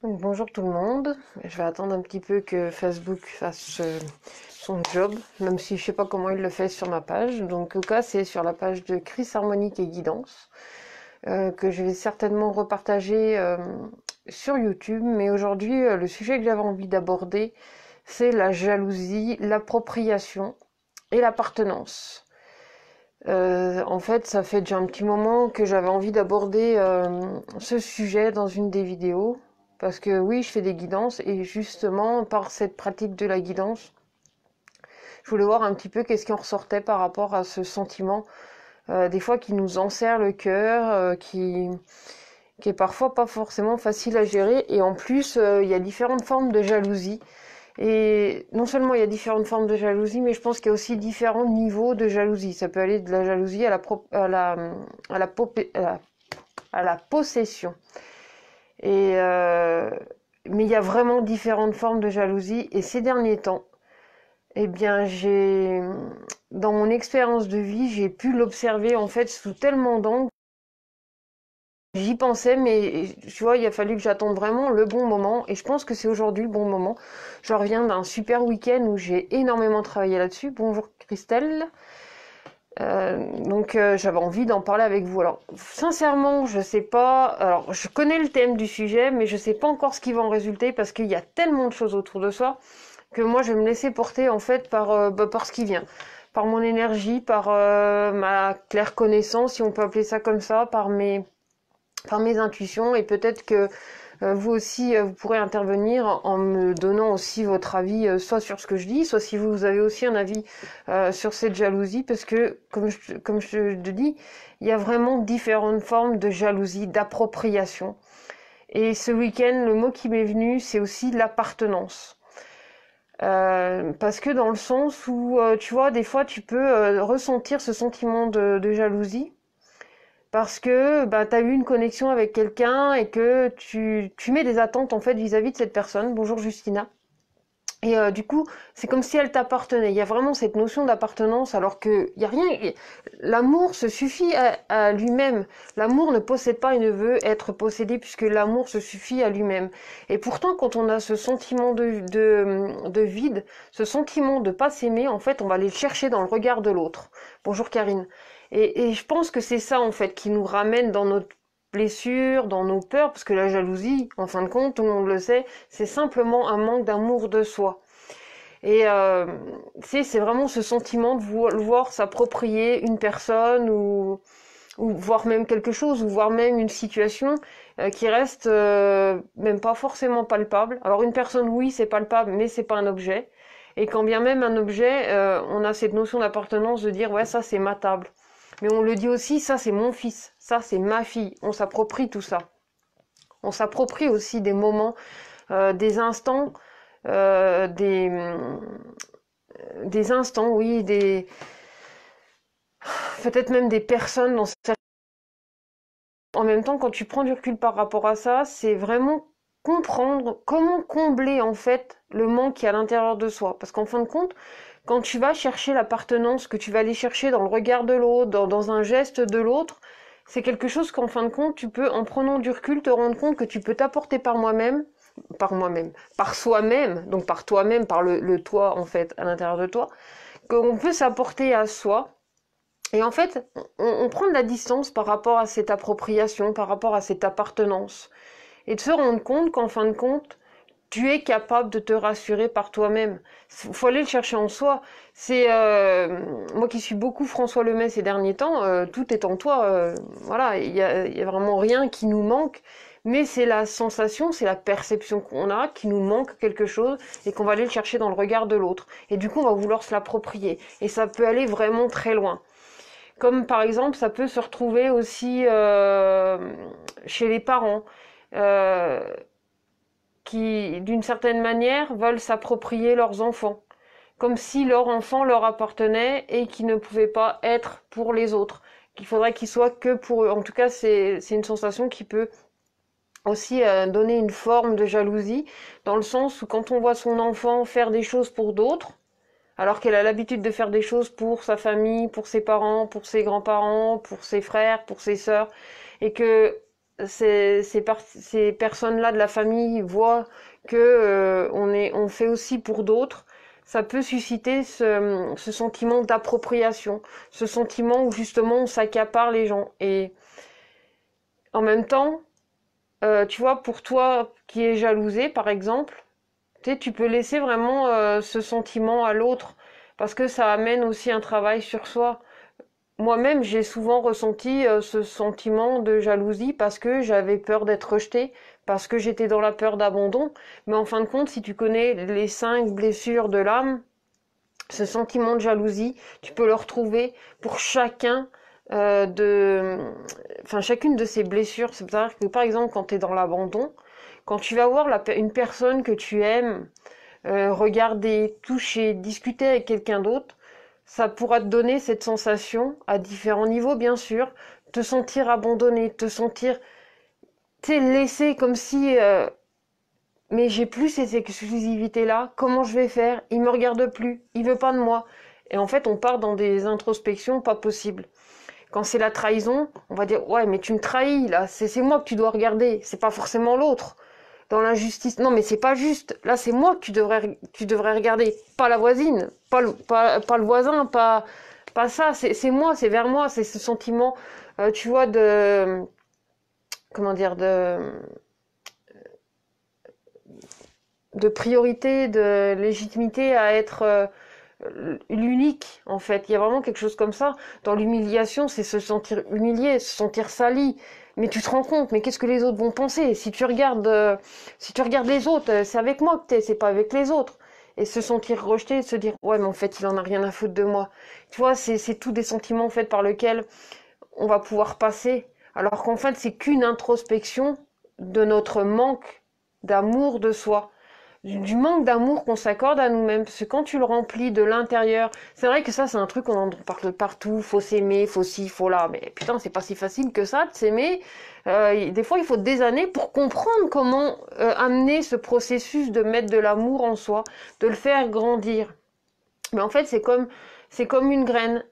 Donc, bonjour tout le monde. Je vais attendre un petit peu que Facebook fasse son job, même si je sais pas comment il le fait sur ma page. Donc, au cas, c'est sur la page de Chris Harmonique et Guidance que je vais certainement repartager sur YouTube. Mais aujourd'hui, le sujet que j'avais envie d'aborder, c'est la jalousie, l'appropriation et l'appartenance. En fait, ça fait déjà un petit moment que j'avais envie d'aborder ce sujet dans une des vidéos. Parce que oui, je fais des guidances et justement, par cette pratique de la guidance, je voulais voir un petit peu qu'est-ce qui en ressortait par rapport à ce sentiment, des fois qui nous enserre le cœur, qui est parfois pas forcément facile à gérer. Et en plus, il y a différentes formes de jalousie. Et non seulement il y a différentes formes de jalousie, mais je pense qu'il y a aussi différents niveaux de jalousie. Ça peut aller de la jalousie à la possession. Et mais il y a vraiment différentes formes de jalousie. Et ces derniers temps, eh bien, dans mon expérience de vie, j'ai pu l'observer en fait sous tellement d'angles. J'y pensais, mais tu vois, il a fallu que j'attende vraiment le bon moment. Et je pense que c'est aujourd'hui le bon moment. Je reviens d'un super week-end où j'ai énormément travaillé là-dessus. Bonjour Christelle. J'avais envie d'en parler avec vous. Alors sincèrement, je sais pas. Alors je connais le thème du sujet, mais je sais pas encore ce qui va en résulter parce qu'il y a tellement de choses autour de soi que moi je vais me laisser porter en fait par ce qui vient, par mon énergie, par ma claire connaissance, si on peut appeler ça comme ça, par mes intuitions, et peut-être que vous aussi, vous pourrez intervenir en me donnant aussi votre avis, soit sur ce que je dis, soit si vous avez aussi un avis sur cette jalousie, parce que, comme je te dis, il y a vraiment différentes formes de jalousie, d'appropriation. Et ce week-end, le mot qui m'est venu, c'est aussi l'appartenance. Parce que dans le sens où, tu vois, des fois, tu peux ressentir ce sentiment de jalousie, parce que bah, tu as eu une connexion avec quelqu'un et que tu mets des attentes en fait vis-à-vis de cette personne. Bonjour Justina. Et du coup, c'est comme si elle t'appartenait. Il y a vraiment cette notion d'appartenance, alors que il y a rien. L'amour se suffit à lui-même. L'amour ne possède pas et ne veut être possédé, puisque l'amour se suffit à lui-même. Et pourtant, quand on a ce sentiment de vide, ce sentiment de pas s'aimer, en fait, on va aller le chercher dans le regard de l'autre. Bonjour Karine. Et je pense que c'est ça en fait qui nous ramène dans notre blessures, dans nos peurs, parce que la jalousie, en fin de compte, tout le monde le sait, c'est simplement un manque d'amour de soi. Et c'est vraiment ce sentiment de vouloir s'approprier une personne ou voir même quelque chose, ou voir même une situation qui reste même pas forcément palpable. Alors une personne, oui, c'est palpable, mais c'est pas un objet. Et quand bien même un objet, on a cette notion d'appartenance de dire ouais, ça c'est ma table. Mais on le dit aussi, ça c'est mon fils, ça c'est ma fille. On s'approprie tout ça. On s'approprie aussi des moments, des instants, euh, des, des instants, oui, peut-être même des personnes dans certaines. En même temps, quand tu prends du recul par rapport à ça, c'est vraiment comprendre comment combler en fait le manque qui est à l'intérieur de soi. Parce qu'en fin de compte, quand tu vas chercher l'appartenance, que tu vas aller chercher dans le regard de l'autre, dans un geste de l'autre, c'est quelque chose qu'en fin de compte, tu peux, en prenant du recul, te rendre compte que tu peux t'apporter par soi-même, donc par toi-même, par le toi en fait, à l'intérieur de toi, qu'on peut s'apporter à soi. Et en fait, on prend de la distance par rapport à cette appropriation, par rapport à cette appartenance. Et de se rendre compte qu'en fin de compte, tu es capable de te rassurer par toi-même. Faut aller le chercher en soi. C'est moi qui suis beaucoup François Lemay ces derniers temps, tout est en toi. Voilà, il y a vraiment rien qui nous manque, mais c'est la sensation, c'est la perception qu'on a qui nous manque quelque chose et qu'on va aller le chercher dans le regard de l'autre. Et du coup, on va vouloir se l'approprier. Et ça peut aller vraiment très loin. Comme par exemple, ça peut se retrouver aussi chez les parents. Euh, qui, d'une certaine manière, veulent s'approprier leurs enfants, comme si leur enfant leur appartenait et qui ne pouvait pas être pour les autres, qu'il faudrait qu'il soit que pour eux. En tout cas, c'est une sensation qui peut aussi donner une forme de jalousie, dans le sens où quand on voit son enfant faire des choses pour d'autres, alors qu'elle a l'habitude de faire des choses pour sa famille, pour ses parents, pour ses grands-parents, pour ses frères, pour ses sœurs, et que ces personnes-là de la famille voient que on fait aussi pour d'autres, ça peut susciter ce sentiment d'appropriation, ce sentiment où justement on s'accapare les gens. Et en même temps, tu vois, pour toi qui es jalousé, par exemple, tu sais, tu peux laisser vraiment ce sentiment à l'autre parce que ça amène aussi un travail sur soi. Moi-même, j'ai souvent ressenti ce sentiment de jalousie parce que j'avais peur d'être rejetée, parce que j'étais dans la peur d'abandon. Mais en fin de compte, si tu connais les 5 blessures de l'âme, ce sentiment de jalousie, tu peux le retrouver pour chacune de ces blessures. C'est-à-dire que par exemple, quand tu es dans l'abandon, quand tu vas voir une personne que tu aimes, regarder, toucher, discuter avec quelqu'un d'autre, ça pourra te donner cette sensation, à différents niveaux bien sûr, te sentir abandonné, te sentir, tu sais, laissé comme si, mais j'ai plus cette exclusivité-là, comment je vais faire? Il me regarde plus, il veut pas de moi. Et en fait, on part dans des introspections pas possibles. Quand c'est la trahison, on va dire, ouais, mais tu me trahis, là, c'est moi que tu dois regarder, c'est pas forcément l'autre. Dans l'injustice, non, mais c'est pas juste. Là, c'est moi que tu devrais regarder, pas la voisine, pas le voisin, pas ça. C'est moi, c'est vers moi, c'est ce sentiment, tu vois, comment dire, de priorité, de légitimité à être l'unique, en fait. Il y a vraiment quelque chose comme ça. Dans l'humiliation, c'est se sentir humilié, se sentir sali. Mais tu te rends compte, mais qu'est-ce que les autres vont penser? Si tu regardes les autres, c'est avec moi que t'es, c'est pas avec les autres. Et se sentir rejeté, se dire, ouais, mais en fait, il en a rien à foutre de moi. Tu vois, c'est tous des sentiments, en fait, par lesquels on va pouvoir passer. Alors qu'en fait, c'est qu'une introspection de notre manque d'amour de soi, du manque d'amour qu'on s'accorde à nous-mêmes. Parce que quand tu le remplis de l'intérieur, c'est vrai que ça, c'est un truc qu'on en parle partout. Faut s'aimer, faut ci, faut là. Mais putain, c'est pas si facile que ça de s'aimer. Des fois, il faut des années pour comprendre comment amener ce processus de mettre de l'amour en soi, de le faire grandir. Mais en fait, c'est comme une graine.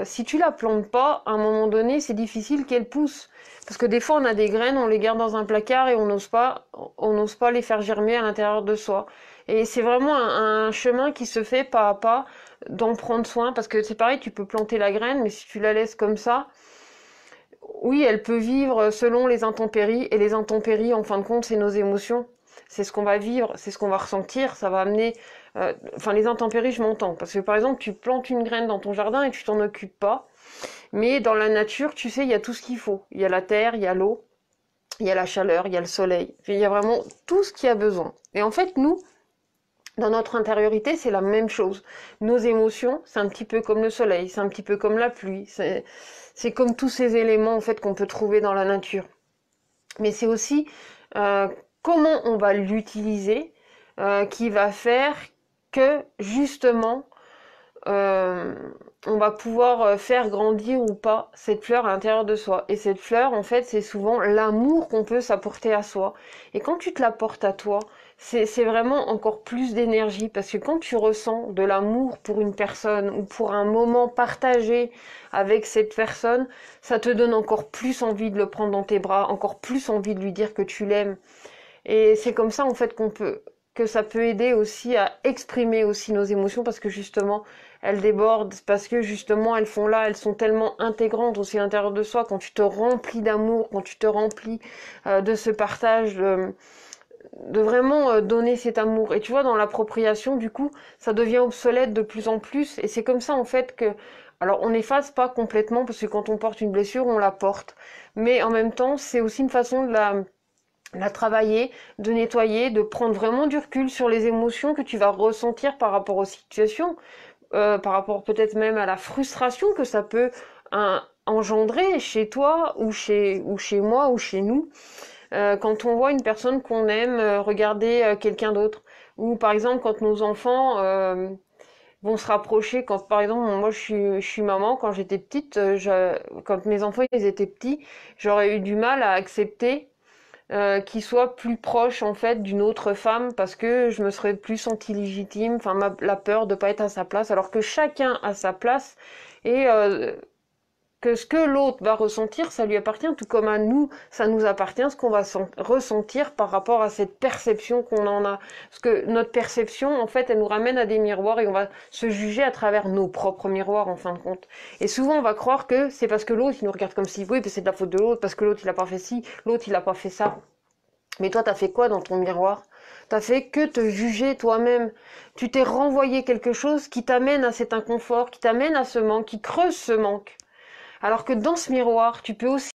Si tu la plantes pas, à un moment donné, c'est difficile qu'elle pousse. Parce que des fois, on a des graines, on les garde dans un placard et on n'ose pas les faire germer à l'intérieur de soi. Et c'est vraiment un chemin qui se fait pas à pas, d'en prendre soin. Parce que c'est pareil, tu peux planter la graine, mais si tu la laisses comme ça, oui, elle peut vivre selon les intempéries. Et les intempéries, en fin de compte, c'est nos émotions. C'est ce qu'on va vivre, c'est ce qu'on va ressentir. Ça va amener... Enfin, les intempéries, je m'entends. Parce que, par exemple, tu plantes une graine dans ton jardin et tu t'en occupes pas. Mais dans la nature, tu sais, il y a tout ce qu'il faut. Il y a la terre, il y a l'eau, il y a la chaleur, il y a le soleil. Il y a vraiment tout ce qu'il y a besoin. Et en fait, nous, dans notre intériorité, c'est la même chose. Nos émotions, c'est un petit peu comme le soleil, c'est un petit peu comme la pluie. C'est comme tous ces éléments, en fait, qu'on peut trouver dans la nature. Mais c'est aussi euh, comment on va l'utiliser qui va faire que, justement, euh, on va pouvoir faire grandir ou pas cette fleur à l'intérieur de soi. Et cette fleur, en fait, c'est souvent l'amour qu'on peut s'apporter à soi. Et quand tu te l'apportes à toi, c'est vraiment encore plus d'énergie. Parce que quand tu ressens de l'amour pour une personne ou pour un moment partagé avec cette personne, ça te donne encore plus envie de le prendre dans tes bras, encore plus envie de lui dire que tu l'aimes. Et c'est comme ça, en fait, que ça peut aider aussi à exprimer aussi nos émotions parce que justement, elles débordent, parce que justement, elles sont tellement intégrantes aussi à l'intérieur de soi quand tu te remplis d'amour, quand tu te remplis de ce partage, de vraiment donner cet amour. Et tu vois, dans l'appropriation, du coup, ça devient obsolète de plus en plus. Et c'est comme ça, en fait, que... Alors, on n'efface pas complètement parce que quand on porte une blessure, on la porte. Mais en même temps, c'est aussi une façon de la travailler, de nettoyer, de prendre vraiment du recul sur les émotions que tu vas ressentir par rapport aux situations, par rapport peut-être même à la frustration que ça peut engendrer chez toi ou chez moi ou chez nous, quand on voit une personne qu'on aime regarder quelqu'un d'autre. Ou par exemple quand nos enfants vont se rapprocher, quand par exemple moi je suis maman, quand j'étais petite, quand mes enfants ils étaient petits, j'aurais eu du mal à accepter qui soit plus proche en fait d'une autre femme parce que je me serais plus sentie légitime, la peur de pas être à sa place, alors que chacun a sa place et que ce que l'autre va ressentir, ça lui appartient, tout comme à nous, ça nous appartient, ce qu'on va ressentir par rapport à cette perception qu'on en a. Parce que notre perception, en fait, elle nous ramène à des miroirs et on va se juger à travers nos propres miroirs, en fin de compte. Et souvent, on va croire que c'est parce que l'autre, il nous regarde comme si, oui, c'est de la faute de l'autre, parce que l'autre, il a pas fait ci, l'autre, il a pas fait ça. Mais toi, t'as fait quoi dans ton miroir? T'as fait que te juger toi-même. Tu t'es renvoyé quelque chose qui t'amène à cet inconfort, qui t'amène à ce manque, qui creuse ce manque. Alors que dans ce miroir, tu peux aussi,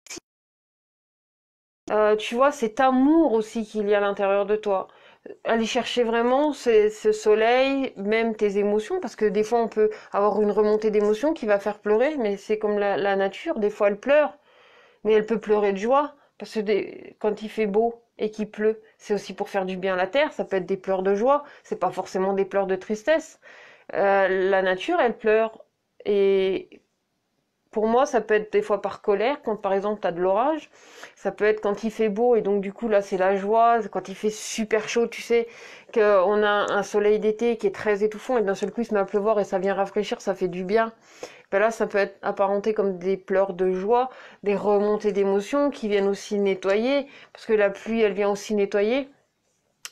tu vois, cet amour aussi qu'il y a à l'intérieur de toi. Aller chercher vraiment ce soleil, même tes émotions, parce que des fois on peut avoir une remontée d'émotions qui va faire pleurer, mais c'est comme la nature, des fois elle pleure, mais elle peut pleurer de joie, parce que quand il fait beau et qu'il pleut, c'est aussi pour faire du bien à la terre, ça peut être des pleurs de joie, c'est pas forcément des pleurs de tristesse. La nature, elle pleure, et pour moi, ça peut être des fois par colère, quand par exemple tu as de l'orage. Ça peut être quand il fait beau et donc du coup là c'est la joie. Quand il fait super chaud, tu sais qu'on a un soleil d'été qui est très étouffant et d'un seul coup il se met à pleuvoir et ça vient rafraîchir, ça fait du bien. Ben là ça peut être apparenté comme des pleurs de joie, des remontées d'émotions qui viennent aussi nettoyer, parce que la pluie elle vient aussi nettoyer.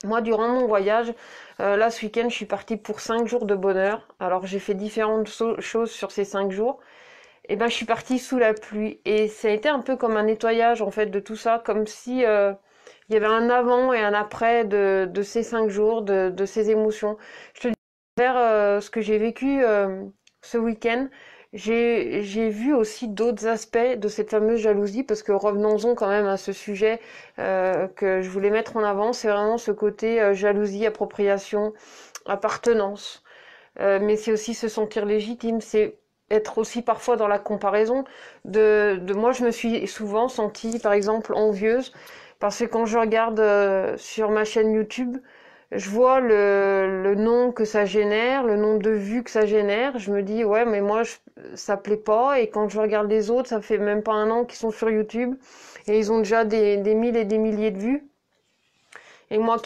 Moi, durant mon voyage, là, ce week-end, je suis partie pour 5 jours de bonheur. Alors, j'ai fait différentes choses sur ces 5 jours. Et ben je suis partie sous la pluie et ça a été un peu comme un nettoyage en fait de tout ça, comme si il y avait un avant et un après de ces 5 jours, de ces émotions. Je te dis vers ce que j'ai vécu ce week-end, j'ai vu aussi d'autres aspects de cette fameuse jalousie, parce que revenons-en quand même à ce sujet que je voulais mettre en avant, c'est vraiment ce côté jalousie, appropriation, appartenance. Mais c'est aussi se sentir légitime, c'est être aussi parfois dans la comparaison. Moi, je me suis souvent sentie, par exemple, envieuse, parce que quand je regarde sur ma chaîne YouTube, je vois le nom que ça génère, le nombre de vues que ça génère. Je me dis, ouais, mais moi, ça plaît pas. Et quand je regarde les autres, ça fait même pas un an qu'ils sont sur YouTube et ils ont déjà des mille et des milliers de vues. Et moi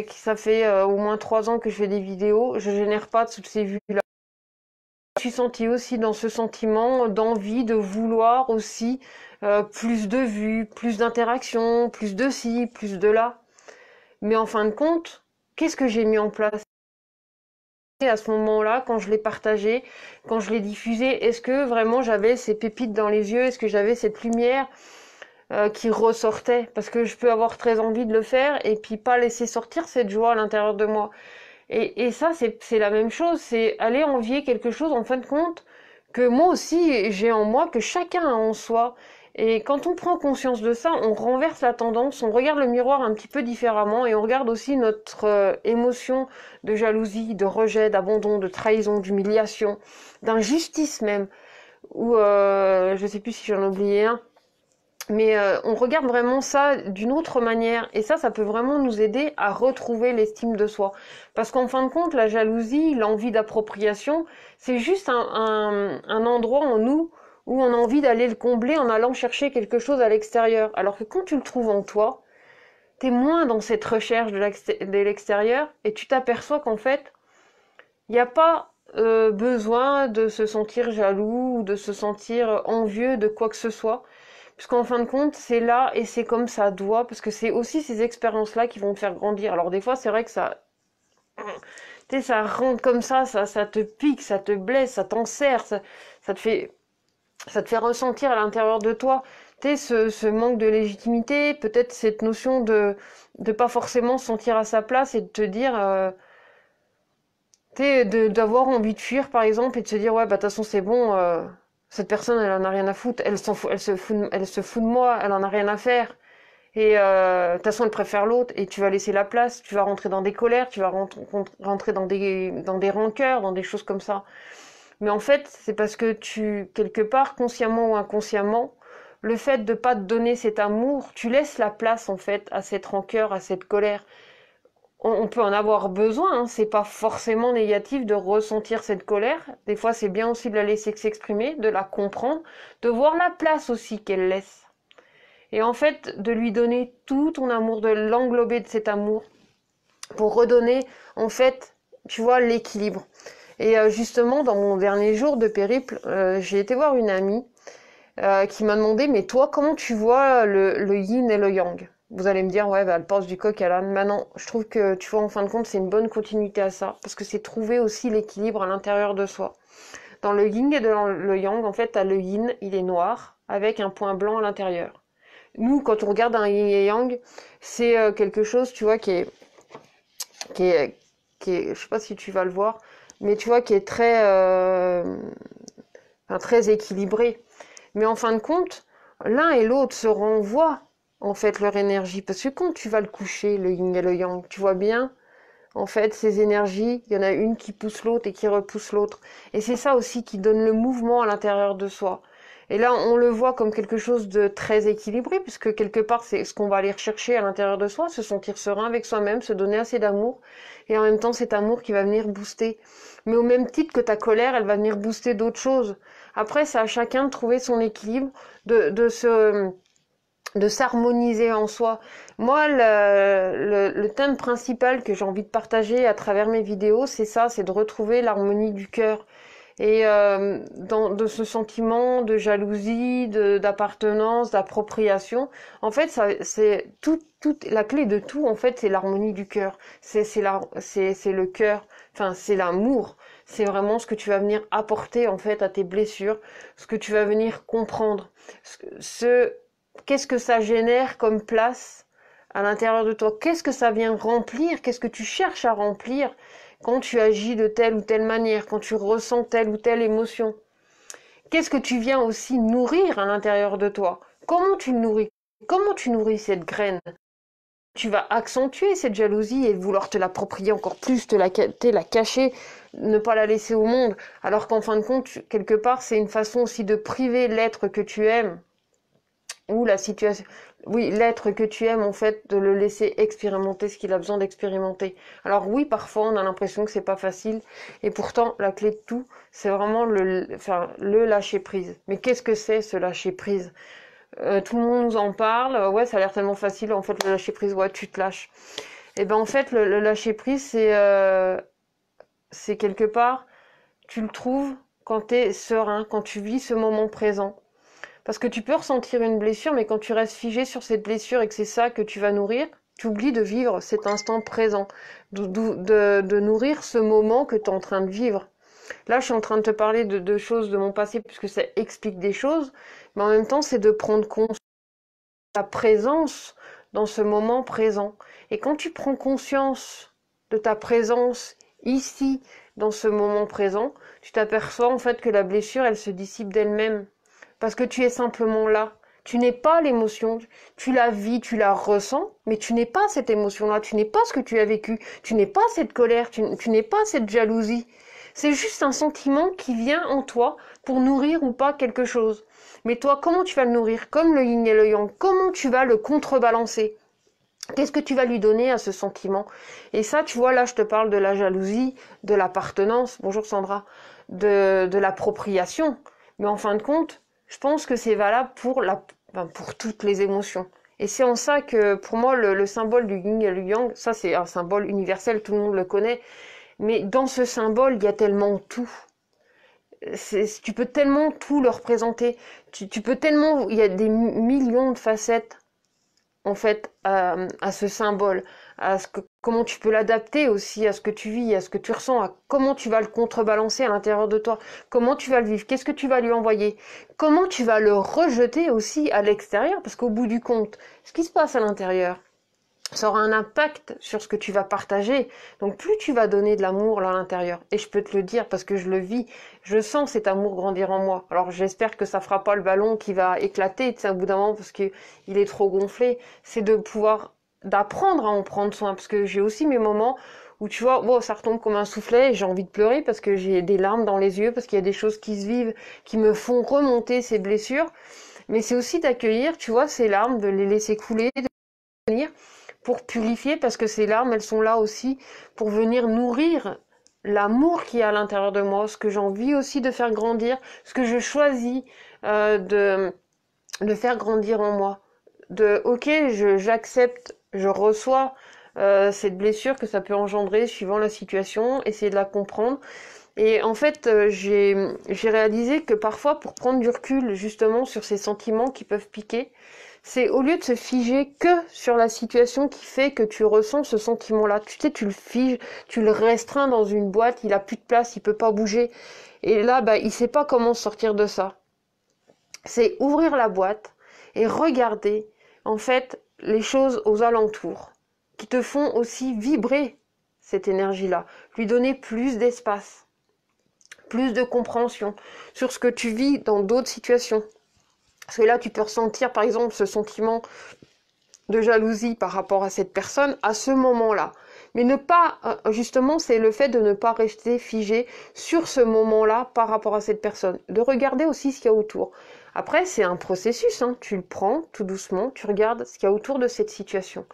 ça fait au moins 3 ans que je fais des vidéos, je génère pas toutes ces vues-là. Je suis sentie aussi dans ce sentiment d'envie, de vouloir aussi plus de vues, plus d'interactions, plus de ci, plus de là. Mais en fin de compte, qu'est-ce que j'ai mis en place à ce moment-là, quand je l'ai partagé, quand je l'ai diffusé? Est-ce que vraiment j'avais ces pépites dans les yeux? Est-ce que j'avais cette lumière qui ressortait? Parce que je peux avoir très envie de le faire et puis pas laisser sortir cette joie à l'intérieur de moi. Et ça, c'est la même chose, c'est aller envier quelque chose, en fin de compte, que moi aussi j'ai en moi, que chacun a en soi. Et quand on prend conscience de ça, on renverse la tendance, on regarde le miroir un petit peu différemment et on regarde aussi notre émotion de jalousie, de rejet, d'abandon, de trahison, d'humiliation, d'injustice même, ou je sais plus si j'en ai oublié un. Mais on regarde vraiment ça d'une autre manière et ça peut vraiment nous aider à retrouver l'estime de soi. Parce qu'en fin de compte, la jalousie, l'envie d'appropriation, c'est juste un endroit en nous où on a envie d'aller le combler en allant chercher quelque chose à l'extérieur. Alors que quand tu le trouves en toi, t'es moins dans cette recherche de l'extérieur et tu t'aperçois qu'en fait, il n'y a pas besoin de se sentir jaloux ou de se sentir envieux de quoi que ce soit. Puisqu'en fin de compte, c'est là et c'est comme ça doit, parce que c'est aussi ces expériences-là qui vont te faire grandir. Alors des fois, c'est vrai que tu sais, ça rentre comme ça te pique, ça te blesse, ça t'enserre, ça ça te fait ressentir à l'intérieur de toi, tu sais, ce manque de légitimité, peut-être cette notion de pas forcément se sentir à sa place et de te dire, tu sais, d'avoir envie de fuir par exemple et de se dire, ouais, bah de toute façon c'est bon. Cette personne, elle en a rien à foutre. Elle s'en fout, elle se fout de moi. Elle en a rien à faire. Et de toute façon, elle préfère l'autre. Et tu vas laisser la place. Tu vas rentrer dans des colères. Tu vas rentrer dans des rancœurs, dans des choses comme ça. Mais en fait, c'est parce que quelque part, consciemment ou inconsciemment, le fait de pas te donner cet amour, tu laisses la place en fait à cette rancœur, à cette colère. On peut en avoir besoin, hein. C'est pas forcément négatif de ressentir cette colère. Des fois, c'est bien aussi de la laisser s'exprimer, de la comprendre, de voir la place aussi qu'elle laisse. Et en fait, de lui donner tout ton amour, de l'englober de cet amour, pour redonner, en fait, tu vois, l'équilibre. Et justement, dans mon dernier jour de périple, j'ai été voir une amie qui m'a demandé, mais toi, comment tu vois le yin et le yang? Vous allez me dire, ouais, bah, elle passe du coq à l'âne. Maintenant, je trouve que, tu vois, en fin de compte, c'est une bonne continuité à ça, parce que c'est trouver aussi l'équilibre à l'intérieur de soi. Dans le yin et dans le yang, en fait, t'as le yin, il est noir, avec un point blanc à l'intérieur. Nous, quand on regarde un yin et yang, c'est quelque chose, tu vois, qui est, je sais pas si tu vas le voir, mais tu vois, qui est enfin, très équilibré. Mais en fin de compte, l'un et l'autre se renvoient, en fait, leur énergie. Parce que quand tu vas le coucher, le yin et le yang, tu vois bien, en fait, ces énergies, il y en a une qui pousse l'autre et qui repousse l'autre. Et c'est ça aussi qui donne le mouvement à l'intérieur de soi. Et là, on le voit comme quelque chose de très équilibré, puisque quelque part, c'est ce qu'on va aller rechercher à l'intérieur de soi, se sentir serein avec soi-même, se donner assez d'amour, et en même temps, cet amour qui va venir booster. Mais au même titre que ta colère, elle va venir booster d'autres choses. Après, c'est à chacun de trouver son équilibre, de s'harmoniser en soi. Moi, le thème principal que j'ai envie de partager à travers mes vidéos, c'est ça, c'est de retrouver l'harmonie du cœur. Et de ce sentiment de jalousie, d'appartenance, d'appropriation, en fait, ça, c'est la clé de tout, en fait, c'est l'harmonie du cœur. C'est le cœur, enfin, c'est l'amour. C'est vraiment ce que tu vas venir apporter, en fait, à tes blessures, ce que tu vas venir comprendre. Qu'est-ce que ça génère comme place à l'intérieur de toi? Qu'est-ce que ça vient remplir? Qu'est-ce que tu cherches à remplir quand tu agis de telle ou telle manière, quand tu ressens telle ou telle émotion? Qu'est-ce que tu viens aussi nourrir à l'intérieur de toi? Comment tu le nourris? Comment tu nourris cette graine? Tu vas accentuer cette jalousie et vouloir te l'approprier encore plus, la cacher, ne pas la laisser au monde, alors qu'en fin de compte, quelque part, c'est une façon aussi de priver l'être que tu aimes ou la situation, oui, l'être que tu aimes, en fait, de le laisser expérimenter ce qu'il a besoin d'expérimenter. Alors oui, parfois, on a l'impression que c'est pas facile, et pourtant, la clé de tout, c'est vraiment le lâcher prise. Mais qu'est-ce que c'est, ce lâcher prise? Tout le monde nous en parle, ouais, ça a l'air tellement facile, en fait, le lâcher prise, ouais, tu te lâches. Et ben, en fait, le lâcher prise, c'est quelque part, tu le trouves quand t'es serein, quand tu vis ce moment présent. Parce que tu peux ressentir une blessure, mais quand tu restes figé sur cette blessure et que c'est ça que tu vas nourrir, tu oublies de vivre cet instant présent, de nourrir ce moment que tu es en train de vivre. Là, je suis en train de te parler de choses de mon passé, puisque ça explique des choses, mais en même temps, c'est de prendre conscience de ta présence dans ce moment présent. Et quand tu prends conscience de ta présence ici, dans ce moment présent, tu t'aperçois en fait que la blessure, elle se dissipe d'elle-même. Parce que tu es simplement là. Tu n'es pas l'émotion, tu la vis, tu la ressens, mais tu n'es pas cette émotion-là, tu n'es pas ce que tu as vécu, tu n'es pas cette colère, tu n'es pas cette jalousie. C'est juste un sentiment qui vient en toi pour nourrir ou pas quelque chose. Mais toi, comment tu vas le nourrir? Comme le yin et le yang, comment tu vas le contrebalancer? Qu'est-ce que tu vas lui donner à ce sentiment? Et ça, tu vois, là, je te parle de la jalousie, de l'appartenance, bonjour Sandra, de l'appropriation. Mais en fin de compte, je pense que c'est valable pour toutes les émotions. Et c'est en ça que, pour moi, le symbole du yin et le yang, ça c'est un symbole universel, tout le monde le connaît. Mais dans ce symbole, il y a tellement tout. Tu peux tellement tout le représenter. Tu peux tellement, il y a des millions de facettes en fait à ce symbole, comment tu peux l'adapter aussi à ce que tu vis, à ce que tu ressens, à comment tu vas le contrebalancer à l'intérieur de toi, comment tu vas le vivre, qu'est-ce que tu vas lui envoyer, comment tu vas le rejeter aussi à l'extérieur, parce qu'au bout du compte, ce qui se passe à l'intérieur, ça aura un impact sur ce que tu vas partager. Donc plus tu vas donner de l'amour là à l'intérieur, et je peux te le dire parce que je le vis, je sens cet amour grandir en moi. Alors j'espère que ça fera pas le ballon qui va éclater, tu sais, au bout d'un moment parce que il est trop gonflé. C'est d'apprendre à en prendre soin, parce que j'ai aussi mes moments où tu vois, bon, ça retombe comme un soufflet, et j'ai envie de pleurer parce que j'ai des larmes dans les yeux, parce qu'il y a des choses qui se vivent, qui me font remonter ces blessures. Mais c'est aussi d'accueillir, tu vois, ces larmes, de les laisser couler, de venir pour purifier, parce que ces larmes, elles sont là aussi pour venir nourrir l'amour qui est à l'intérieur de moi, ce que j'ai envie aussi de faire grandir, ce que je choisis de faire grandir en moi. Ok, j'accepte, je reçois cette blessure que ça peut engendrer suivant la situation, essayer de la comprendre, Et en fait, j'ai réalisé que parfois, pour prendre du recul justement sur ces sentiments qui peuvent piquer, c'est au lieu de se figer que sur la situation qui fait que tu ressens ce sentiment-là. Tu sais, tu le figes, tu le restreins dans une boîte, il a plus de place, il peut pas bouger. Et là, bah, il sait pas comment sortir de ça. C'est ouvrir la boîte et regarder, en fait, les choses aux alentours qui te font aussi vibrer cette énergie-là, lui donner plus d'espace, plus de compréhension sur ce que tu vis dans d'autres situations. Parce que là, tu peux ressentir, par exemple, ce sentiment de jalousie par rapport à cette personne à ce moment-là. Mais ne pas, justement, c'est le fait de ne pas rester figé sur ce moment-là par rapport à cette personne. De regarder aussi ce qu'il y a autour. Après, c'est un processus, hein. Tu le prends tout doucement, tu regardes ce qu'il y a autour de cette situation.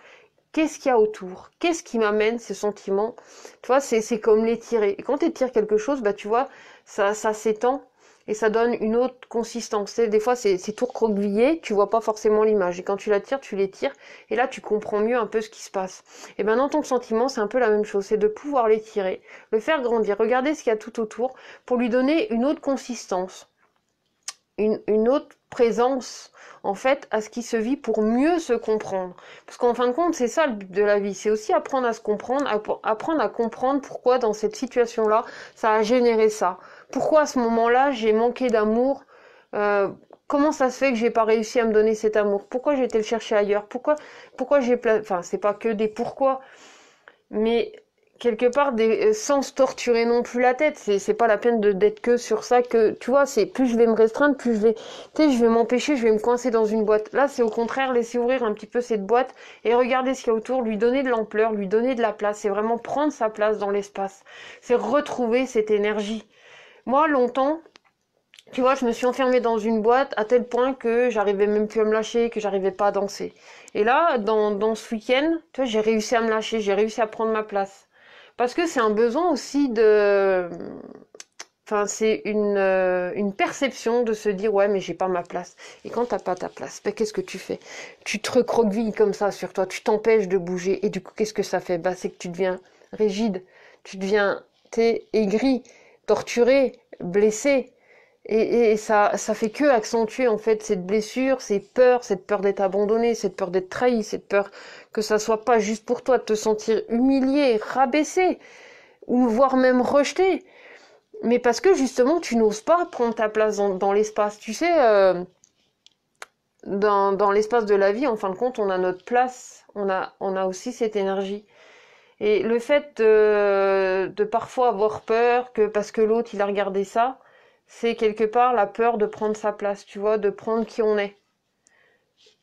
Qu'est-ce qu'il y a autour? Qu'est-ce qui m'amène ces sentiments? Tu vois, c'est comme l'étirer. Et quand tu étires quelque chose, bah, tu vois, ça s'étend et ça donne une autre consistance. Des fois, c'est tout recroquevillé, tu vois pas forcément l'image. Et quand tu l'attires, tu l'étires, et là, tu comprends mieux un peu ce qui se passe. Et ben, dans ton sentiment, c'est un peu la même chose. C'est de pouvoir l'étirer, le faire grandir, regarder ce qu'il y a tout autour pour lui donner une autre consistance, une autre présence, en fait, à ce qui se vit pour mieux se comprendre. Parce qu'en fin de compte, c'est ça le but de la vie. C'est aussi apprendre à se comprendre, apprendre à comprendre pourquoi dans cette situation-là, ça a généré ça. Pourquoi à ce moment-là, j'ai manqué d'amour, comment ça se fait que j'ai pas réussi à me donner cet amour? Pourquoi j'ai été le chercher ailleurs? Pourquoi enfin, c'est pas que des pourquoi, mais quelque part sans se torturer non plus la tête. C'est pas la peine d'être que sur ça, que tu vois, c'est plus je vais me restreindre, plus je vais m'empêcher, je vais me coincer dans une boîte. Là, c'est au contraire laisser ouvrir un petit peu cette boîte et regarder ce qu'il y a autour, lui donner de l'ampleur, lui donner de la place. C'est vraiment prendre sa place dans l'espace. C'est retrouver cette énergie. Moi, longtemps, tu vois, je me suis enfermée dans une boîte à tel point que j'arrivais même plus à me lâcher, que j'arrivais pas à danser. Et là, dans ce week-end, tu vois, j'ai réussi à me lâcher, j'ai réussi à prendre ma place. Parce que c'est un besoin aussi de... Enfin, c'est une perception de se dire, ouais, mais j'ai pas ma place. Et quand t'as pas ta place, ben, qu'est-ce que tu fais? Tu te recroquevilles comme ça sur toi, tu t'empêches de bouger. Et du coup, qu'est-ce que ça fait? Bah, c'est que tu deviens rigide, tu deviens, t'es aigri, torturé, blessé. Et ça fait que accentuer en fait cette blessure, cette peur d'être abandonné, cette peur d'être trahi, cette peur que ça soit pas juste pour toi, de te sentir humilié, rabaissé, ou voire même rejeté. Mais parce que justement tu n'oses pas prendre ta place dans l'espace. Tu sais, dans l'espace de la vie, en fin de compte, on a notre place, on a aussi cette énergie. Et le fait de parfois avoir peur que parce que l'autre il a regardé ça, c'est quelque part la peur de prendre sa place, tu vois, de prendre qui on est.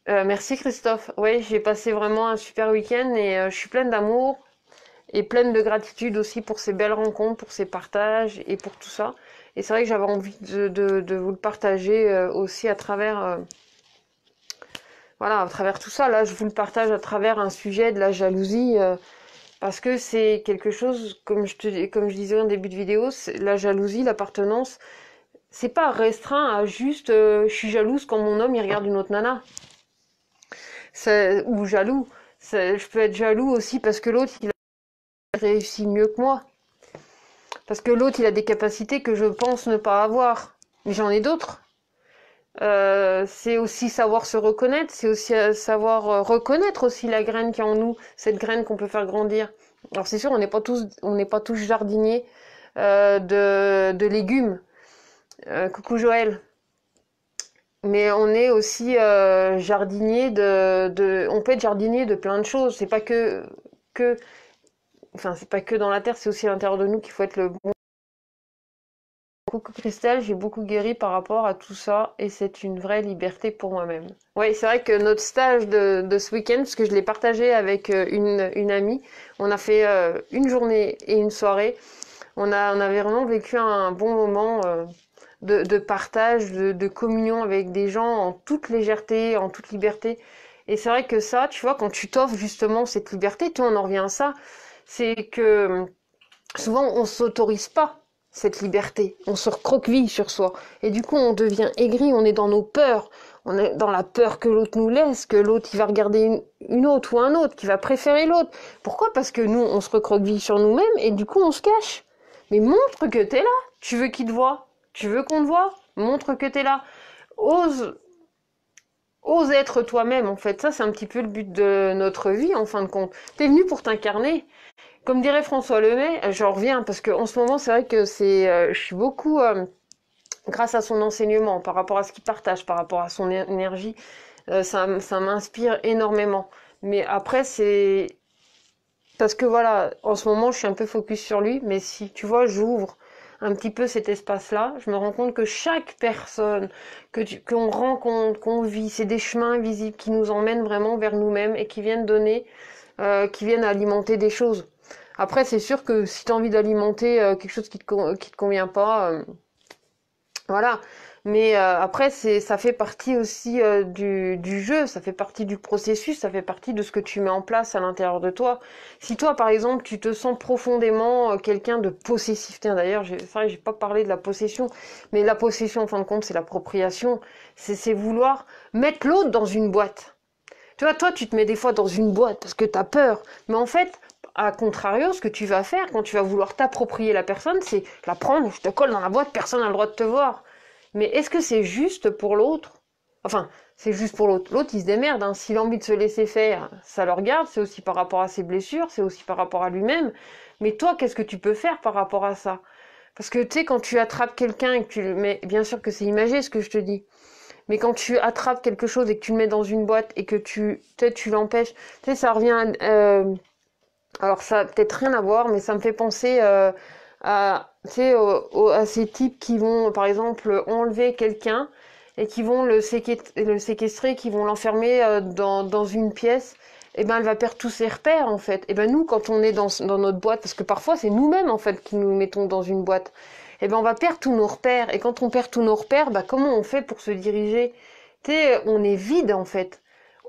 Merci Christophe. Oui, j'ai passé vraiment un super week-end et je suis pleine d'amour et pleine de gratitude aussi pour ces belles rencontres, pour ces partages et pour tout ça. Et c'est vrai que j'avais envie de vous le partager aussi à travers, voilà, à travers tout ça. Là, je vous le partage à travers un sujet de la jalousie. Parce que c'est quelque chose, comme je disais en début de vidéo, la jalousie, l'appartenance, c'est pas restreint à juste je suis jalouse quand mon homme il regarde une autre nana. Ou jaloux. Je peux être jaloux aussi parce que l'autre il a réussi mieux que moi. Parce que l'autre il a des capacités que je pense ne pas avoir. Mais j'en ai d'autres. C'est aussi savoir se reconnaître, c'est aussi savoir reconnaître aussi la graine qui est en nous, cette graine qu'on peut faire grandir. Alors c'est sûr, on n'est pas tous jardiniers de légumes. Coucou Joël. Mais on est aussi jardinier on peut être jardinier de plein de choses. C'est pas enfin c'est pas que dans la terre, c'est aussi à l'intérieur de nous qu'il faut être le bon. Coucou Christelle, j'ai beaucoup guéri par rapport à tout ça et c'est une vraie liberté pour moi-même. Oui, c'est vrai que notre stage de ce week-end, parce que je l'ai partagé avec une amie, on a fait une journée et une soirée. On avait vraiment vécu un bon moment de partage, de communion avec des gens en toute légèreté, en toute liberté. Et c'est vrai que ça, tu vois, quand tu t'offres justement cette liberté, tu vois, on en revient à ça, c'est que souvent on s'autorise pas cette liberté, on se recroqueville sur soi et du coup on devient aigri, on est dans nos peurs, on est dans la peur que l'autre nous laisse, que l'autre il va regarder une autre ou un autre, qui va préférer l'autre. Pourquoi? Parce que nous on se recroqueville sur nous-mêmes et du coup on se cache. Mais montre que t'es là. Tu veux qu'il te voie? Tu veux qu'on te voie? Montre que t'es là. Ose, ose être toi-même, en fait. Ça, c'est un petit peu le but de notre vie, en fin de compte. T'es venu pour t'incarner. Comme dirait François Lemay, j'en reviens, parce qu'en ce moment, c'est vrai que je suis beaucoup, grâce à son enseignement, par rapport à ce qu'il partage, par rapport à son énergie, ça m'inspire énormément. Mais après, c'est parce que voilà, en ce moment, je suis un peu focus sur lui, mais si tu vois, j'ouvre un petit peu cet espace-là, je me rends compte que chaque personne qu'on rencontre, qu'on vit, c'est des chemins invisibles qui nous emmènent vraiment vers nous-mêmes et qui viennent donner, qui viennent alimenter des choses. Après, c'est sûr que si tu as envie d'alimenter quelque chose qui te convient pas, voilà. Mais après, ça fait partie aussi du jeu, ça fait partie du processus, ça fait partie de ce que tu mets en place à l'intérieur de toi. Si toi, par exemple, tu te sens profondément quelqu'un de possessif, tiens d'ailleurs, c'est vrai, j'ai pas parlé de la possession, mais la possession, en fin de compte, c'est l'appropriation, c'est vouloir mettre l'autre dans une boîte. Tu vois, toi, tu te mets des fois dans une boîte parce que tu as peur, mais en fait, à contrario, ce que tu vas faire quand tu vas vouloir t'approprier la personne, c'est la prendre, je te colle dans la boîte, personne n'a le droit de te voir. Mais est-ce que c'est juste pour l'autre? Enfin, c'est juste pour l'autre. L'autre, il se démerde. Hein. S'il a envie de se laisser faire, ça le regarde. C'est aussi par rapport à ses blessures, c'est aussi par rapport à lui-même. Mais toi, qu'est-ce que tu peux faire par rapport à ça? Parce que tu sais, quand tu attrapes quelqu'un et que tu le mets, bien sûr que c'est imagé ce que je te dis. Mais quand tu attrapes quelque chose et que tu le mets dans une boîte et que tu l'empêches, tu sais, ça revient. Alors ça a peut-être rien à voir, mais ça me fait penser tu sais, à ces types qui vont, par exemple, enlever quelqu'un et qui vont le séquestrer, qui vont l'enfermer dans une pièce. Et ben, elle va perdre tous ses repères, en fait. Et ben, nous, quand on est dans notre boîte, parce que parfois, c'est nous-mêmes, en fait, qui nous mettons dans une boîte, et ben, on va perdre tous nos repères. Et quand on perd tous nos repères, ben, comment on fait pour se diriger? Tu sais, on est vide, en fait.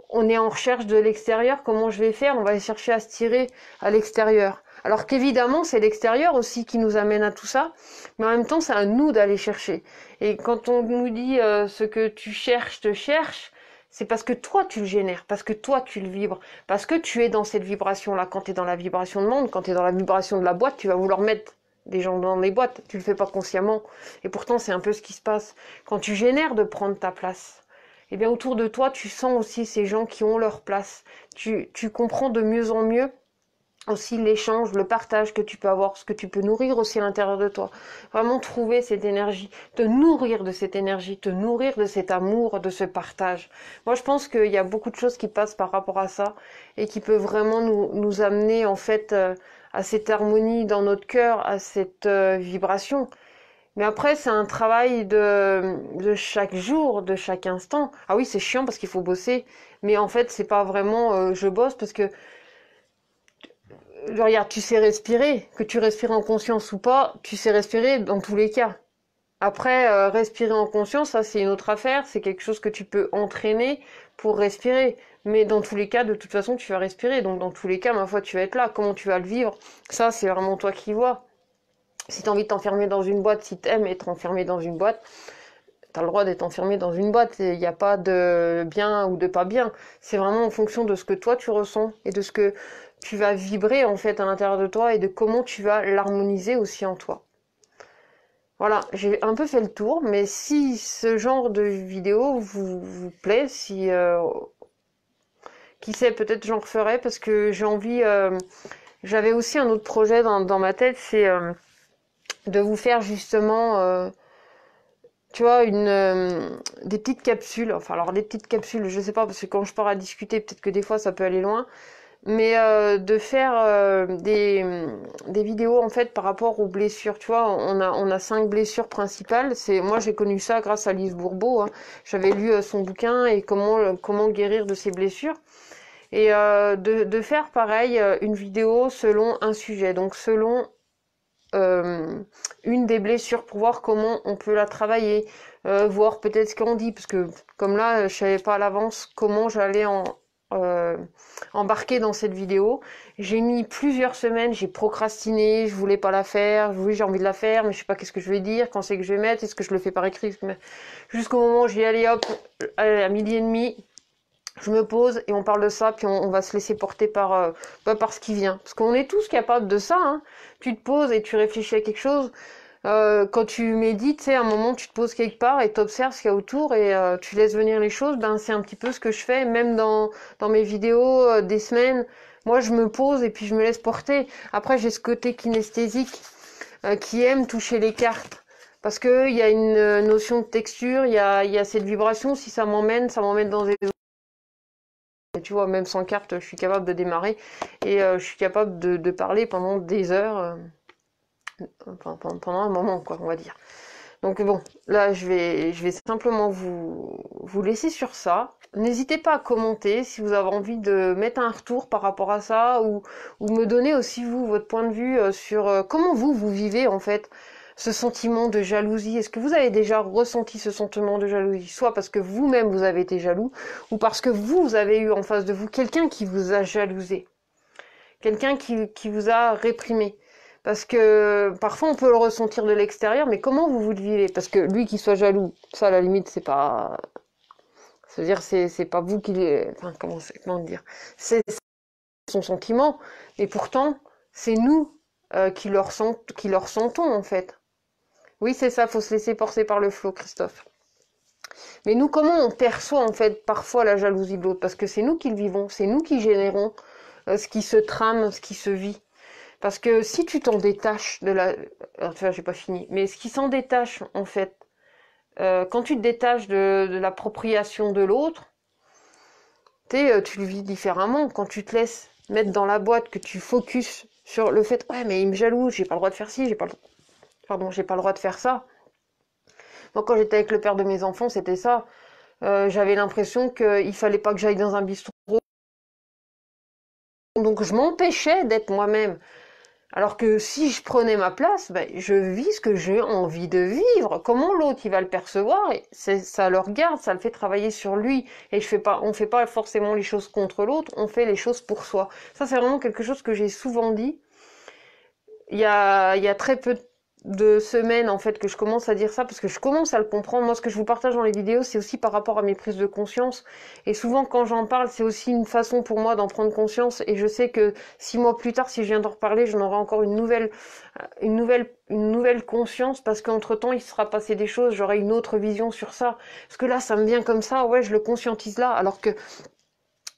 On est en recherche de l'extérieur, comment je vais faire? On va chercher à se tirer à l'extérieur. Alors qu'évidemment, c'est l'extérieur aussi qui nous amène à tout ça, mais en même temps, c'est à nous d'aller chercher. Et quand on nous dit ce que tu cherches te cherche, c'est parce que toi, tu le génères, parce que toi, tu le vibres, parce que tu es dans cette vibration-là. Quand tu es dans la vibration de monde, quand tu es dans la vibration de la boîte, tu vas vouloir mettre des gens dans les boîtes. Tu le fais pas consciemment. Et pourtant, c'est un peu ce qui se passe. Quand tu génères de prendre ta place, eh bien, autour de toi, tu sens aussi ces gens qui ont leur place. Tu comprends de mieux en mieux aussi l'échange, le partage que tu peux avoir, ce que tu peux nourrir aussi à l'intérieur de toi. Vraiment trouver cette énergie, te nourrir de cette énergie, te nourrir de cet amour, de ce partage. Moi, je pense qu'il y a beaucoup de choses qui passent par rapport à ça et qui peuvent vraiment nous amener en fait à cette harmonie dans notre cœur, à cette vibration. Mais après, c'est un travail de chaque jour, de chaque instant. Ah oui, c'est chiant parce qu'il faut bosser, mais en fait, c'est pas vraiment je bosse parce que regarde, tu sais respirer, que tu respires en conscience ou pas, tu sais respirer dans tous les cas. Après, respirer en conscience, ça c'est une autre affaire, c'est quelque chose que tu peux entraîner pour respirer. Mais dans tous les cas, de toute façon, tu vas respirer. Donc dans tous les cas, ma foi, tu vas être là. Comment tu vas le vivre? Ça, c'est vraiment toi qui vois. Si tu as envie de t'enfermer dans une boîte, si tu aimes être enfermé dans une boîte, tu as le droit d'être enfermé dans une boîte. Il n'y a pas de bien ou de pas bien. C'est vraiment en fonction de ce que toi tu ressens et de ce que tu vas vibrer en fait à l'intérieur de toi et de comment tu vas l'harmoniser aussi en toi. Voilà, j'ai un peu fait le tour, mais si ce genre de vidéo vous plaît, si qui sait, peut-être j'en referai parce que j'ai envie. J'avais aussi un autre projet dans ma tête, c'est de vous faire justement, tu vois, des petites capsules. Enfin, alors des petites capsules, je sais pas parce que quand je pars à discuter, peut-être que des fois ça peut aller loin. Mais de faire des vidéos en fait par rapport aux blessures. Tu vois, on a 5 blessures principales. Moi j'ai connu ça grâce à Lise Bourbeau. Hein. J'avais lu son bouquin et comment guérir de ces blessures. Et de faire pareil une vidéo selon un sujet. Donc selon une des blessures pour voir comment on peut la travailler, voir peut-être ce qu'on dit, parce que comme là je savais pas à l'avance comment j'allais embarquer dans cette vidéo. J'ai mis plusieurs semaines, j'ai procrastiné, je voulais pas la faire, oui j'ai envie de la faire, mais je sais pas qu'est-ce que je vais dire, quand c'est que je vais mettre, est-ce que je le fais par écrit, jusqu'au moment où j'y allais, hop, à 12h30, je me pose et on parle de ça, puis on va se laisser porter par ce qui vient. Parce qu'on est tous capables de ça, hein. Tu te poses et tu réfléchis à quelque chose. Quand tu médites, tu sais, à un moment, tu te poses quelque part et tu observes ce qu'il y a autour et tu laisses venir les choses. Ben, c'est un petit peu ce que je fais, même dans mes vidéos, des semaines. Moi, je me pose et puis je me laisse porter. Après, j'ai ce côté kinesthésique qui aime toucher les cartes. Parce que il y a une notion de texture, il y a cette vibration. Si ça m'emmène dans des... Tu vois, même sans carte, je suis capable de démarrer et je suis capable de parler pendant des heures, pendant un moment, quoi, on va dire. Donc bon, là, je vais simplement vous laisser sur ça. N'hésitez pas à commenter si vous avez envie de mettre un retour par rapport à ça ou me donner aussi, vous, votre point de vue sur comment vous vivez, en fait, ce sentiment de jalousie. Est-ce que vous avez déjà ressenti ce sentiment de jalousie? Soit parce que vous-même, vous avez été jaloux, ou parce que vous avez eu en face de vous quelqu'un qui vous a jalousé. Quelqu'un qui vous a réprimé. Parce que parfois on peut le ressentir de l'extérieur, mais comment vous le vivez? Parce que lui qui soit jaloux, ça à la limite c'est pas, c'est-à-dire c'est pas vous qui, enfin comment dire, c'est son sentiment, et pourtant c'est nous qui leur sentons en fait. Oui c'est ça, faut se laisser porter par le flot, Christophe. Mais nous comment on perçoit en fait parfois la jalousie de l'autre? Parce que c'est nous qui le vivons, c'est nous qui générons ce qui se trame, ce qui se vit. Parce que si tu t'en détaches de la... Alors, tu vois, j'ai pas fini. Mais ce qui s'en détache, en fait, quand tu te détaches de l'appropriation de l'autre, tu le vis différemment. Quand tu te laisses mettre dans la boîte, que tu focuses sur le fait, ouais, mais il me jalouse, j'ai pas le droit de faire ci, j'ai pas le droit de faire ça. Moi, quand j'étais avec le père de mes enfants, c'était ça. J'avais l'impression qu'il fallait pas que j'aille dans un bistrot. Donc, je m'empêchais d'être moi-même. Alors que si je prenais ma place, ben, je vis ce que j'ai envie de vivre. Comment l'autre il va le percevoir, et ça le regarde, ça le fait travailler sur lui. Et on fait pas forcément les choses contre l'autre, on fait les choses pour soi. Ça c'est vraiment quelque chose que j'ai souvent dit. Il y a très peu de semaines en fait que je commence à dire ça parce que je commence à le comprendre. Moi, ce que je vous partage dans les vidéos, c'est aussi par rapport à mes prises de conscience. Et souvent, quand j'en parle, c'est aussi une façon pour moi d'en prendre conscience. Et je sais que 6 mois plus tard, si je viens d'en reparler, j'en aurai encore une nouvelle conscience parce qu'entre-temps, il sera passé des choses, j'aurai une autre vision sur ça. Parce que là, ça me vient comme ça, ouais, je le conscientise là, alors que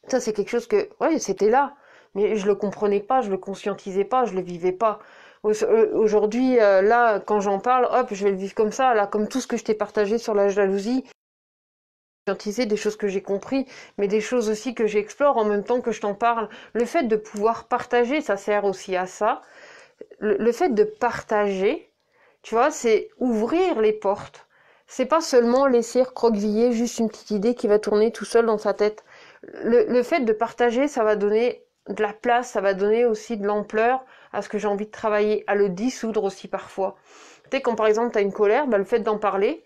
ça, c'est quelque chose que, ouais, c'était là. Mais je le comprenais pas, je le conscientisais pas, je le vivais pas. Aujourd'hui, là, quand j'en parle, hop, je vais le vivre comme ça, là, comme tout ce que je t'ai partagé sur la jalousie, conscientiser des choses que j'ai compris, mais des choses aussi que j'explore en même temps que je t'en parle. Le fait de pouvoir partager, ça sert aussi à ça. Le fait de partager, tu vois, c'est ouvrir les portes. C'est pas seulement laisser recroqueviller juste une petite idée qui va tourner tout seul dans sa tête. Le fait de partager, ça va donner de la place, ça va donner aussi de l'ampleur à ce que j'ai envie de travailler, à le dissoudre aussi parfois. Tu sais, quand par exemple tu as une colère, le fait d'en parler,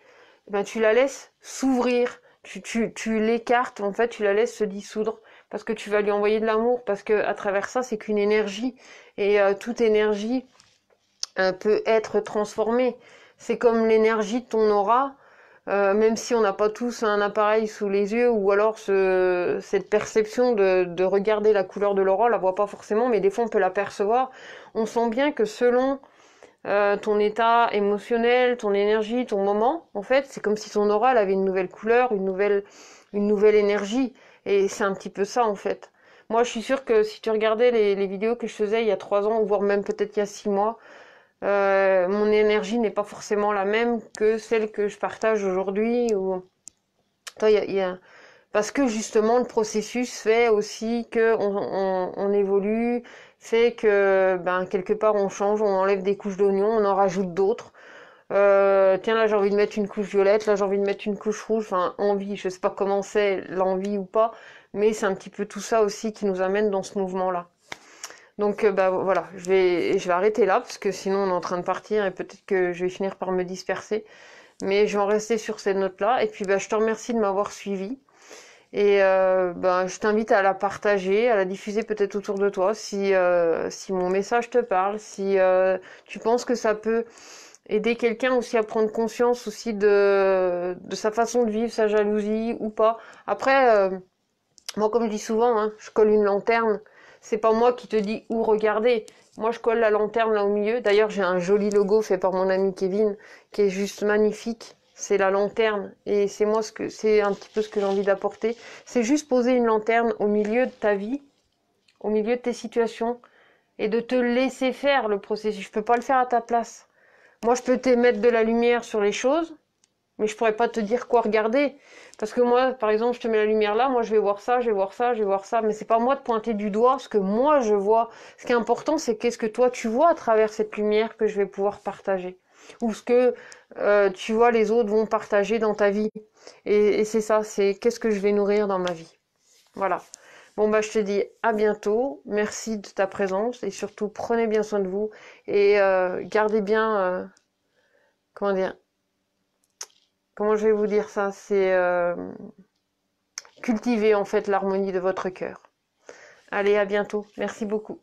tu la laisses s'ouvrir, tu l'écartes, en fait, tu la laisses se dissoudre, parce que tu vas lui envoyer de l'amour, parce que à travers ça, c'est qu'une énergie, et toute énergie peut être transformée. C'est comme l'énergie de ton aura, même si on n'a pas tous un appareil sous les yeux, ou alors cette perception de regarder la couleur de l'aura, on la voit pas forcément, mais des fois on peut l'apercevoir. On sent bien que selon ton état émotionnel, ton énergie, ton moment, en fait, c'est comme si ton aura elle avait une nouvelle couleur, une nouvelle énergie. Et c'est un petit peu ça, en fait. Moi, je suis sûre que si tu regardais les vidéos que je faisais il y a 3 ans, voire même peut-être il y a 6 mois, mon énergie n'est pas forcément la même que celle que je partage aujourd'hui. Toi, parce que justement, le processus fait aussi que on évolue, fait que quelque part on change, on enlève des couches d'oignons, on en rajoute d'autres. Tiens, là j'ai envie de mettre une couche violette, là j'ai envie de mettre une couche rouge, enfin envie, je sais pas comment c'est, l'envie ou pas, mais c'est un petit peu tout ça aussi qui nous amène dans ce mouvement-là. Donc voilà, je vais arrêter là, parce que sinon on est en train de partir et peut-être que je vais finir par me disperser. Mais je vais en rester sur cette note-là. Et puis je te remercie de m'avoir suivi. Et je t'invite à la partager, à la diffuser peut-être autour de toi, si mon message te parle, si tu penses que ça peut aider quelqu'un aussi à prendre conscience aussi de sa façon de vivre, sa jalousie ou pas. Après, Moi, comme je dis souvent, hein, je colle une lanterne. C'est pas moi qui te dis où regarder. Moi, je colle la lanterne là au milieu. D'ailleurs, j'ai un joli logo fait par mon ami Kevin, qui est juste magnifique. C'est la lanterne. Et c'est moi c'est un petit peu ce que j'ai envie d'apporter. C'est juste poser une lanterne au milieu de ta vie, au milieu de tes situations, et de te laisser faire le processus. Je peux pas le faire à ta place. Moi, je peux t'émettre de la lumière sur les choses, mais je pourrais pas te dire quoi regarder. Parce que moi, par exemple, je te mets la lumière là, moi je vais voir ça, je vais voir ça, je vais voir ça, mais c'est pas moi de pointer du doigt ce que moi je vois. Ce qui est important, c'est qu'est-ce que toi tu vois à travers cette lumière que je vais pouvoir partager. Ou ce que tu vois les autres vont partager dans ta vie. Et c'est ça, c'est qu'est-ce que je vais nourrir dans ma vie. Voilà. Bon bah je te dis à bientôt, merci de ta présence et surtout prenez bien soin de vous et gardez bien, comment dire, comment je vais vous dire ça, c'est cultiver en fait l'harmonie de votre cœur. Allez, à bientôt. Merci beaucoup.